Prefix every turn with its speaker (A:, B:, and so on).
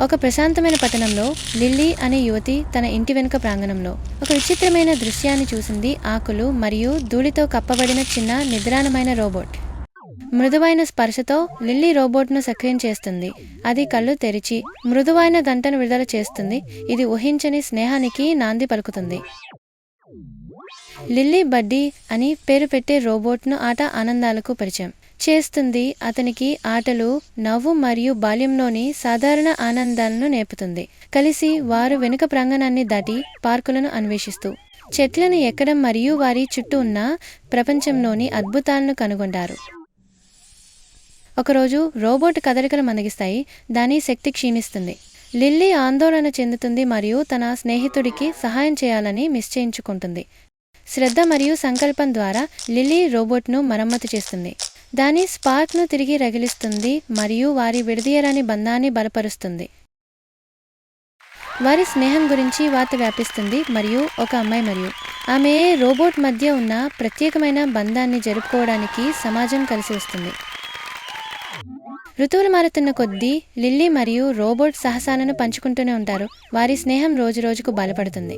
A: ఒక ప్రశాంతమైన పట్టణంలో లిల్లీ అనే యువతి తన ఇంటి వెనుక ప్రాంగణంలో ఒక విచిత్రమైన దృశ్యాన్ని చూసింది. ఆకులు మరియు ధూళితో కప్పబడిన చిన్న నిద్రాణమైన రోబోట్. మృదువైన స్పర్శతో లిల్లీ రోబోట్ను సక్రియం చేస్తుంది. అది కళ్ళు తెరిచి మృదువైన గంటను విడుదల చేస్తుంది. ఇది ఊహించని స్నేహానికి నాంది పలుకుతుంది. లిల్లీ బడ్డీ అని పేరు పెట్టే రోబోట్ను ఆట ఆనందాలకు పరిచయం చేస్తుంది. అతనికి ఆటలు, నవ్వు మరియు బాల్యంలోని సాధారణ ఆనందాలను నేర్పుతుంది. కలిసి వారు వెనుక ప్రాంగణాన్ని దాటి పార్కులను అన్వేషిస్తూ చెట్లను ఎక్కడం మరియు వారి చుట్టూ ఉన్న ప్రపంచంలోని అద్భుతాలను కనుగొంటారు. ఒకరోజు రోబోట్ కదలికలు మందగిస్తాయి. దాని శక్తి క్షీణిస్తుంది. లిల్లీ ఆందోళన చెందుతుంది మరియు తన స్నేహితుడికి సహాయం చేయాలని నిశ్చయించుకుంటుంది. శ్రద్ధ మరియు సంకల్పం ద్వారా లిల్లీ రోబోట్ను మరమ్మతు చేస్తుంది. దాని స్పార్క్ను తిరిగి రగిలిస్తుంది మరియు వారి విడదీయరాని బంధాన్ని బలపరుస్తుంది. వారి స్నేహం గురించి వార్త వ్యాపిస్తుంది మరియు ఒక అమ్మాయి మరియు ఆమె రోబోట్ మధ్య ఉన్న ప్రత్యేకమైన బంధాన్ని జరుపుకోవడానికి సమాజం కలిసి వస్తుంది. ఋతువులు మారుతున్న కొద్దీ లిల్లీ మరియు రోబోట్ సాహసాలను పంచుకుంటూనే ఉంటారు. వారి స్నేహం రోజురోజుకు బలపడుతుంది.